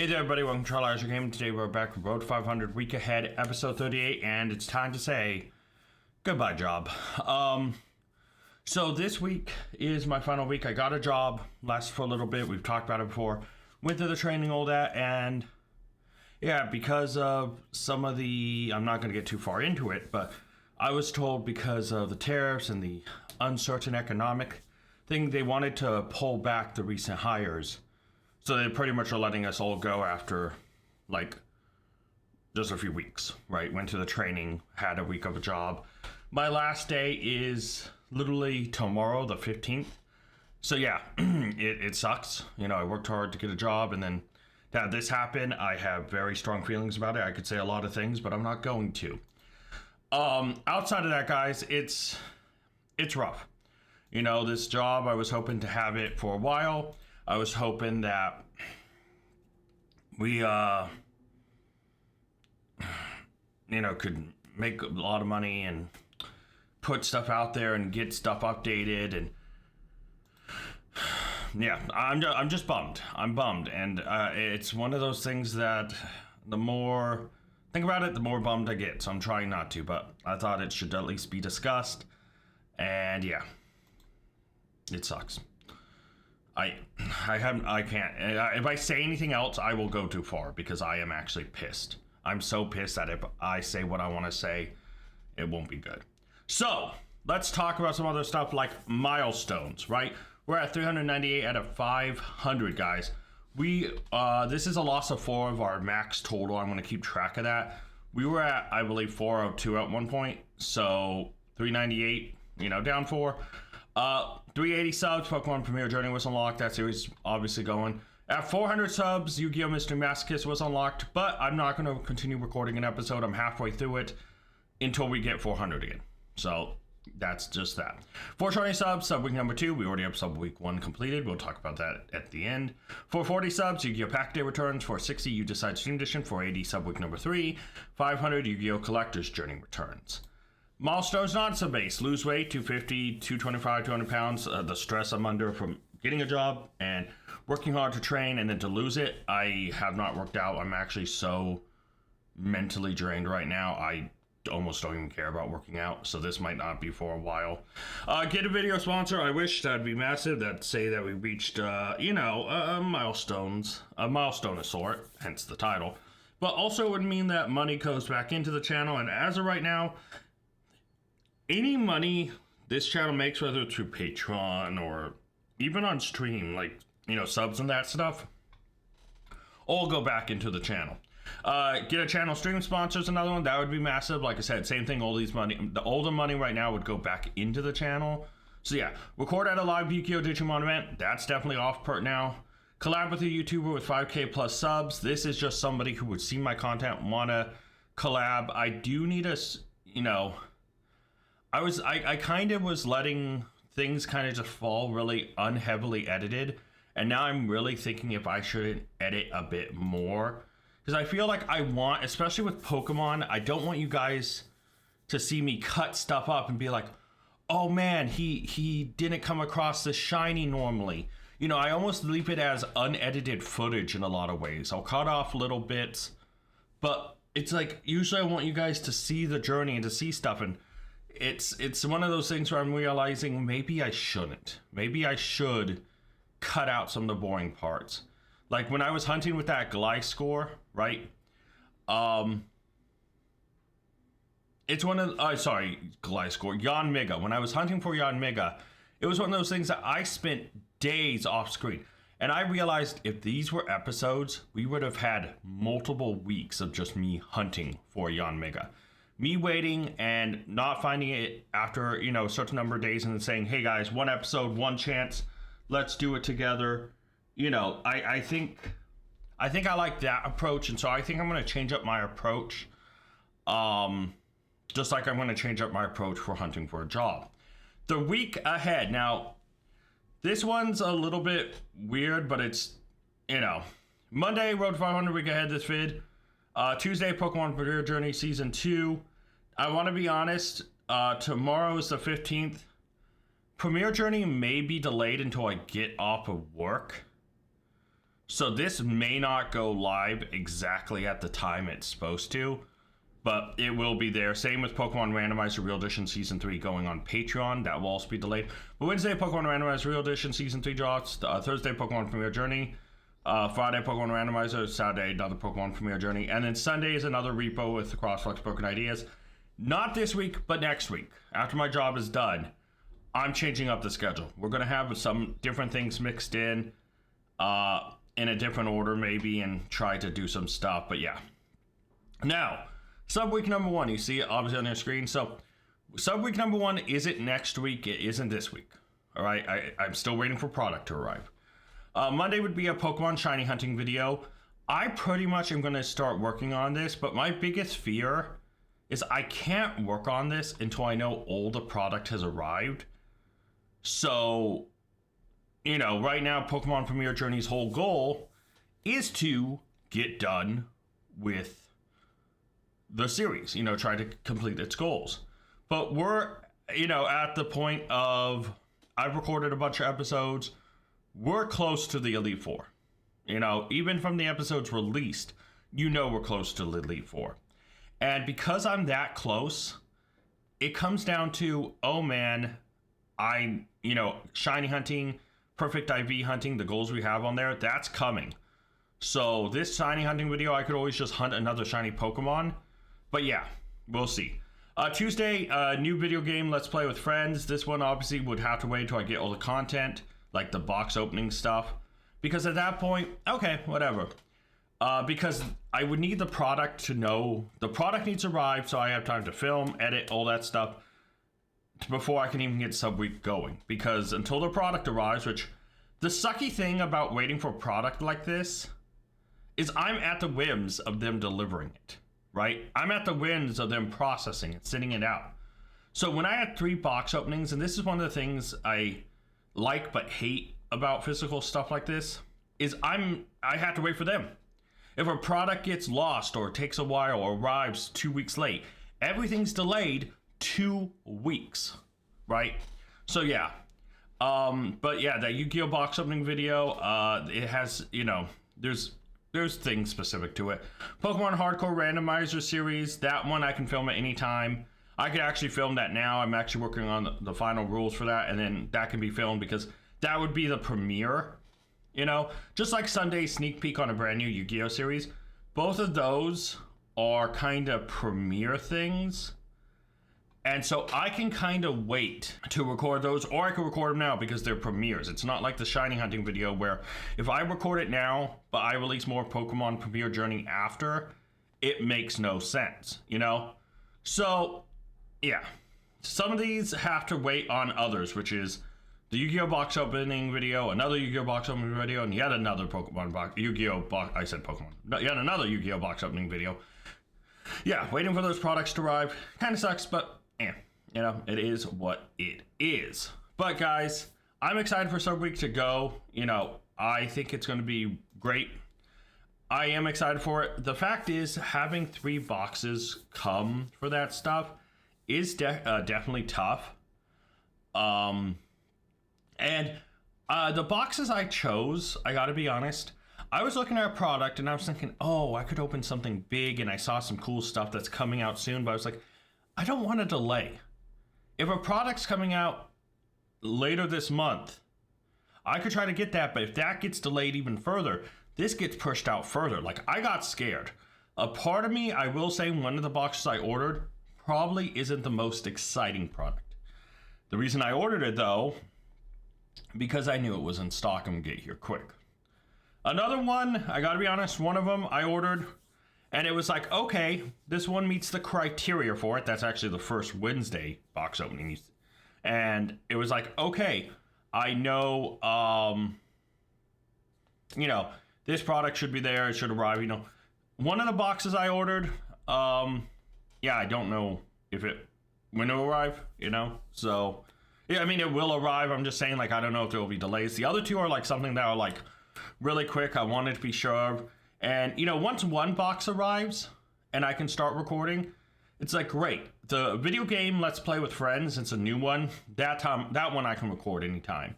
Hey there, everybody. Welcome to Trial Your Game. Today we're back with Road to 500 Week Ahead, episode 38, and it's time to say goodbye, job. So this week is my final week. I got a job, lasted for a little bit. We've talked about it before. Went through the training, all that, and yeah, because of some of the, I'm not going to get too far into it, but I was told because of the tariffs and the uncertain economic thing, they wanted to pull back the recent hires. So they pretty much are letting us all go after, like, just a few weeks, right? Went to the training, had a week of a job. My last day is literally tomorrow, the 15th. So yeah, it sucks. You know, I worked hard to get a job, and then to have this happen, I have very strong feelings about it. I could say a lot of things, but I'm not going to. Outside of that, guys, it's rough. You know, this job, I was hoping to have it for a while. I was hoping that we, could make a lot of money and put stuff out there and get stuff updated. And yeah, I'm just bummed. I'm bummed. And it's one of those things that the more I think about it, the more bummed I get. So I'm trying not to, but I thought it should at least be discussed. And yeah, it sucks. I can't. If I say anything else, I will go too far because I am actually pissed. I'm so pissed that if I say what I want to say, it won't be good. So let's talk about some other stuff like milestones, right? We're at 398 out of 500, guys. This is a loss of 4 of our max total. I'm going to keep track of that. We were at, I believe, 402 at one point. So 398, down 4. 380 subs, Pokemon Premier Journey was unlocked. That series obviously going. At 400 subs, Yu-Gi-Oh! Mystery Masochist was unlocked, but I'm not going to continue recording an episode. I'm halfway through it until we get 400 again. So that's just that. 420 subs, sub week number 2. We already have sub week 1 completed. We'll talk about that at the end. 440 subs, Yu-Gi-Oh! Pack Day returns. 460, You Decide Stream Edition. 480, sub week number 3. 500, Yu-Gi-Oh! Collector's Journey returns. Milestones not so base. Lose weight, 250, 225, 200 pounds. The stress I'm under from getting a job and working hard to train and then to lose it, I have not worked out. I'm actually so mentally drained right now. I almost don't even care about working out. So this might not be for a while. Get a video sponsor. I wish that'd be massive. That'd say that we reached, milestones. A milestone of sort, hence the title. But also would mean that money goes back into the channel. And as of right now, any money this channel makes, whether through Patreon or even on stream, like, subs and that stuff, all go back into the channel. Get a channel stream sponsors, another one, that would be massive. Like I said, same thing, all the money right now would go back into the channel. So yeah, record at a live Yu-Gi-Oh! Digimon event, that's definitely off part now. Collab with a YouTuber with 5k plus subs. This is just somebody who would see my content, want to collab. I do need a, I kind of was letting things kind of just fall really unheavily edited, and now I'm really thinking if I shouldn't edit a bit more, because I feel like I want, especially with Pokemon, I don't want you guys to see me cut stuff up and be like, oh man, he didn't come across this shiny normally. I almost leave it as unedited footage in a lot of ways. I'll cut off little bits, but it's like, usually I want you guys to see the journey and to see stuff, and it's one of those things where I'm realizing maybe I shouldn't. Maybe I should cut out some of the boring parts. Like when I was hunting with that Gliscor, right? It's one of Gliscor, Yanmega. When I was hunting for Yanmega, it was one of those things that I spent days off screen. And I realized if these were episodes, we would have had multiple weeks of just me hunting for Yanmega. Me waiting and not finding it after, a certain number of days and then saying, hey guys, 1 episode, 1 chance, let's do it together. I think I like that approach, and so I think I'm going to change up my approach. Just like I'm going to change up my approach for hunting for a job. The week ahead. Now, this one's a little bit weird, but it's, Monday, Road to 500 week ahead this vid. Tuesday, Pokemon Premier Journey Season 2. I want to be honest, tomorrow is the 15th. Premier Journey may be delayed until I get off of work. So this may not go live exactly at the time it's supposed to, but it will be there. Same with Pokemon Randomizer Real Edition Season 3 going on Patreon. That will also be delayed. But Wednesday, Pokemon Randomizer Real Edition Season 3 drops. Thursday, Pokemon Premier Journey. Friday, Pokemon Randomizer. Saturday, another Pokemon Premier Journey. And then Sunday is another repo with the Crossflux Broken Ideas. Not this week, but next week. After my job is done, I'm changing up the schedule. We're going to have some different things mixed in a different order maybe, and try to do some stuff. But yeah. Now, sub-week number 1. You see it obviously on your screen. So, sub-week number 1 isn't next week. It isn't this week. All right? I'm still waiting for product to arrive. Monday would be a Pokemon shiny hunting video. I pretty much am going to start working on this, but my biggest fear is I can't work on this until I know all the product has arrived. So, you know, right now, Pokemon Premier Journey's whole goal is to get done with the series, you know, try to complete its goals. But we're, you know, at the point of, I've recorded a bunch of episodes. We're close to the Elite Four. You know, even from the episodes released, you know we're close to the Elite Four. And because I'm that close, it comes down to, oh man, you know, shiny hunting, perfect IV hunting, the goals we have on there, that's coming. So this shiny hunting video, I could always just hunt another shiny Pokemon. But yeah, we'll see. Tuesday, new video game, Let's Play with Friends. This one obviously would have to wait until I get all the content, like the box opening stuff. Because at that point, okay, whatever. Because I would need the product to know, the product needs to arrive so I have time to film, edit, all that stuff before I can even get sub-week going. Because until the product arrives, which the sucky thing about waiting for a product like this is I'm at the whims of them delivering it, right? I'm at the whims of them processing it, sending it out. So when I had 3 box openings, and this is one of the things I like but hate about physical stuff like this, is I have to wait for them. If a product gets lost or takes a while or arrives 2 weeks late, everything's delayed 2 weeks, right? So yeah, but yeah, that Yu-Gi-Oh box opening video, it has, you know, there's things specific to it. Pokemon Hardcore Randomizer series, that one I can film at any time. I could actually film that now. I'm actually working on the final rules for that, and then that can be filmed because that would be the premiere, you know? Just like Sunday's sneak peek on a brand new Yu-Gi-Oh series. Both of those are kind of premiere things. And so I can kind of wait to record those, or I can record them now because they're premieres. It's not like the shiny hunting video where if I record it now, but I release more Pokemon Premier Journey after, it makes no sense, you know? So, yeah. Some of these have to wait on others, which is the Yu-Gi-Oh box opening video, another Yu-Gi-Oh box opening video, and yet another Pokemon box, Yu-Gi-Oh box, I said Pokemon, yet another Yu-Gi-Oh box opening video. Yeah, waiting for those products to arrive kind of sucks, but you know, it is what it is. But guys, I'm excited for sub-week to go. You know, I think it's going to be great. I am excited for it. The fact is, having 3 boxes come for that stuff is definitely tough. And the boxes I chose, I gotta be honest, I was looking at a product and I was thinking, oh, I could open something big, and I saw some cool stuff that's coming out soon, but I was like, I don't want to delay. If a product's coming out later this month, I could try to get that, but if that gets delayed even further, this gets pushed out further. Like, I got scared. A part of me, I will say, one of the boxes I ordered probably isn't the most exciting product. The reason I ordered it, though, because I knew it was in stock and would get here quick. Another one, I gotta be honest, one of them I ordered, and it was like, okay, this one meets the criteria for it. That's actually the first Wednesday box opening. And it was like, okay, I know, you know, this product should be there. It should arrive, you know. One of the boxes I ordered, yeah, I don't know when it will arrive, you know. So, yeah, I mean, it will arrive. I'm just saying, like, I don't know if there will be delays. The other 2 are like something that are like really quick. I wanted to be sure of. And, you know, once one box arrives and I can start recording, it's like, great. The video game Let's Play with Friends, it's a new one. That one I can record anytime.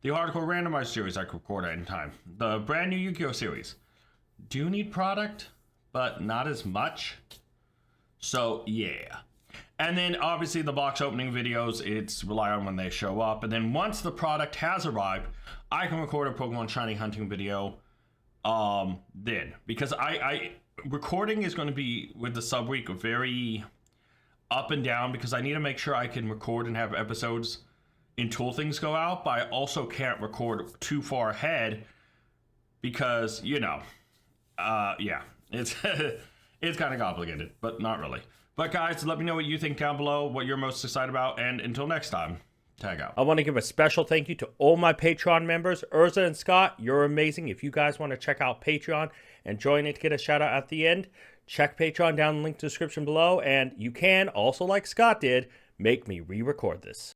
The hardcore randomized series I could record at any time. The brand new Yu-Gi-Oh series. Do need product, but not as much. So, yeah. And then, obviously, the box opening videos, it's rely on when they show up. And then once the product has arrived, I can record a Pokemon Shiny hunting video then. Because recording is going to be, with the sub week, very up and down, because I need to make sure I can record and have episodes until things go out, but I also can't record too far ahead because, yeah, it's it's kind of complicated, but not really. But guys, let me know what you think down below, what you're most excited about, and until next time, tag out. I want to give a special thank you to all my Patreon members. Urza and Scott, you're amazing. If you guys want to check out Patreon and join it to get a shout out at the end, check Patreon down in the link to the description below, and you can also, like Scott did, make me re-record this.